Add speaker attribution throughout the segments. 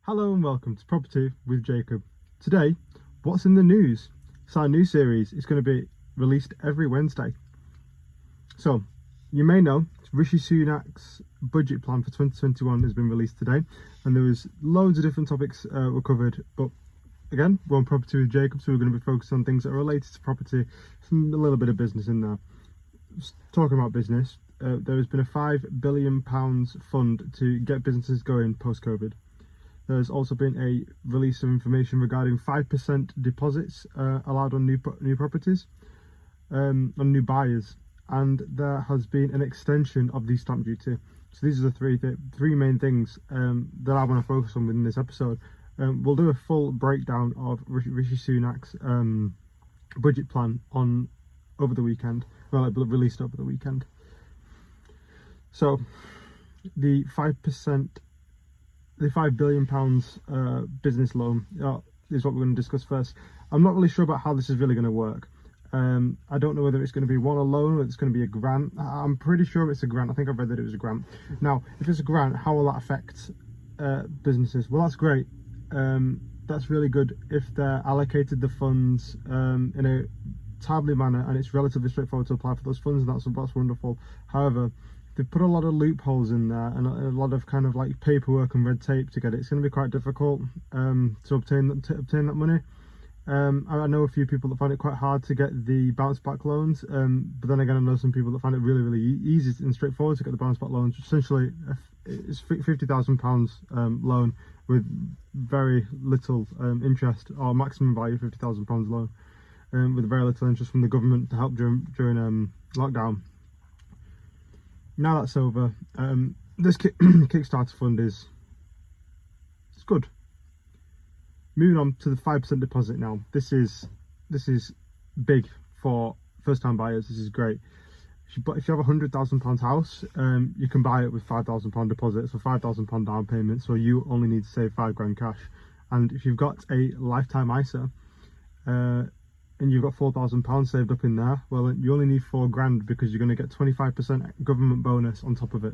Speaker 1: Hello and welcome to Property with Jacob. Today, what's in the news? It's our new series. It's going to be released every Wednesday. So, you may know Rishi Sunak's budget plan for 2021 has been released today, and there was loads of different topics were covered. But again, we're on Property with Jacob, so we're going to be focused on things that are related to property, a little bit of business in there. Just talking about business, there has been a £5 billion fund to get businesses going post-COVID. There's also been a release of information regarding 5% deposits allowed on new properties, on new buyers, and there has been an extension of the stamp duty. So these are the three main things that I want to focus on within this episode. We'll do a full breakdown of Rishi Sunak's budget plan over the weekend. Well, it released over the weekend. So the 5%. The £5 billion business loan is what we're going to discuss first. I'm not really sure about how this is really going to work. I don't know whether it's going to be a loan or it's going to be a grant. I'm pretty sure it's a grant. I think I've read that it was a grant. Now, if it's a grant, how will that affect businesses? Well, that's great. That's really good if they're allocated the funds in a timely manner and it's relatively straightforward to apply for those funds, and that's wonderful. However, they've put a lot of loopholes in there and a lot of kind of like paperwork and red tape to get it. It's going to be quite difficult to obtain that money. I know a few people that find it quite hard to get the bounce back loans, but then again I know some people that find it really easy and straightforward to get the bounce back loans. Essentially, it's £50,000 loan with very little interest, or maximum value £50,000 loan, with very little interest from the government to help during lockdown. Now that's over, this Kickstarter fund it's good. Moving on to the 5% deposit now. This is big for first-time buyers. This is great. If you have a £100,000 house, you can buy it with £5,000 deposit, so £5,000 down payment. So you only need to save £5,000 cash. And if you've got a lifetime ISA, and you've got £4,000 saved up in there, well, you only need £4,000 because you're going to get 25% government bonus on top of it.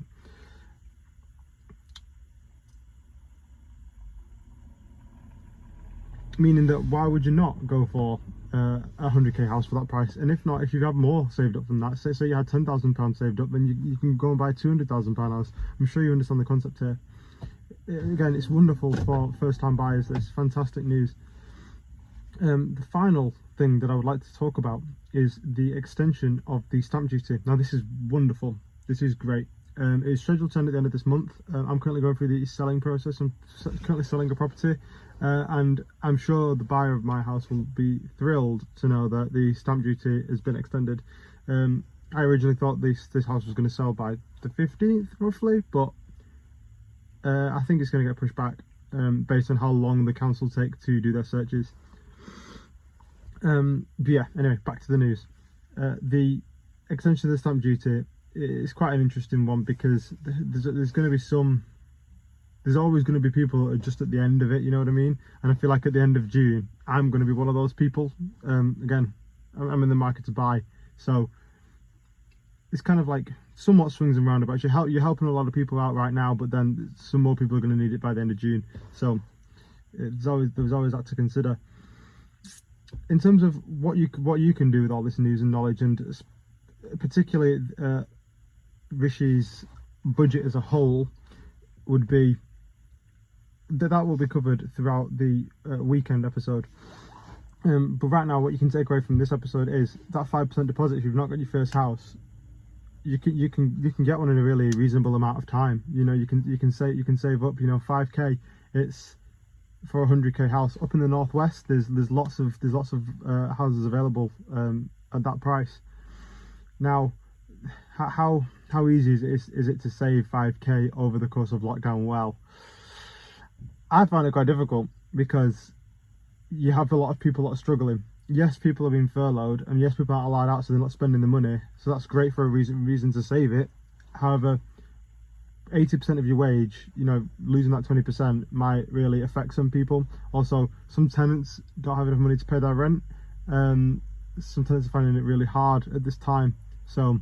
Speaker 1: Meaning that why would you not go for a 100k house for that price? And if not, if you have more saved up than that, say you had £10,000 saved up, then you can go and buy a £200,000 house. I'm sure you understand the concept here. Again, it's wonderful for first-time buyers. It's fantastic news. The final thing that I would like to talk about is the extension of the stamp duty. Now, this is wonderful. This is great. It's scheduled to end at the end of this month. I'm currently going through the selling process. I'm currently selling a property, and I'm sure the buyer of my house will be thrilled to know that the stamp duty has been extended. I originally thought this house was going to sell by the 15th roughly, but I think it's going to get pushed back based on how long the council take to do their searches. But yeah, anyway, back to the news. The extension of the stamp duty is quite an interesting one because there's always going to be people that are just at the end of it, you know what I mean? And I feel like at the end of June, I'm going to be one of those people. Again, I'm in the market to buy, so it's kind of like somewhat swings and roundabouts. You're helping a lot of people out right now, but then some more people are going to need it by the end of June. So there's always that to consider. In terms of what you can do with all this news and knowledge, and particularly Rishi's budget as a whole, would be that will be covered throughout the weekend episode. But right now, what you can take away from this episode is that 5% deposit. If you've not got your first house, you can get one in a really reasonable amount of time. You know, you can save up. You know, 5k. It's for a 100k house up in the northwest. There's lots of houses available at that price. Now, how easy is it to save 5k over the course of lockdown? Well, I find it quite difficult because you have a lot of people that are struggling. Yes, people are being furloughed, and yes, people aren't allowed out, so they're not spending the money. So that's great for a reason to save it. However, 80% of your wage, you know, losing that 20% might really affect some people. Also, some tenants don't have enough money to pay their rent. Some tenants are finding it really hard at this time. So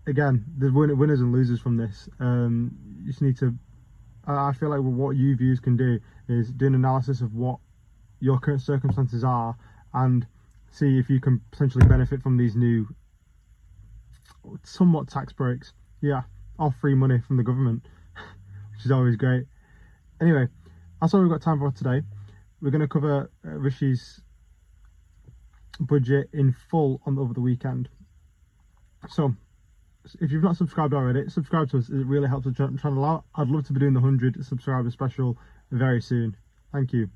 Speaker 1: again, there's winners and losers from this. You just need to I feel like what you viewers can do is do an analysis of what your current circumstances are and see if you can potentially benefit from these new somewhat tax breaks, yeah, or free money from the government, which is always great. Anyway, that's all we've got time for today. We're going to cover Rishi's budget in full over the weekend. So if you've not subscribed already, subscribe to us. It really helps the channel out. I'd love to be doing the 100 subscriber special very soon. Thank you.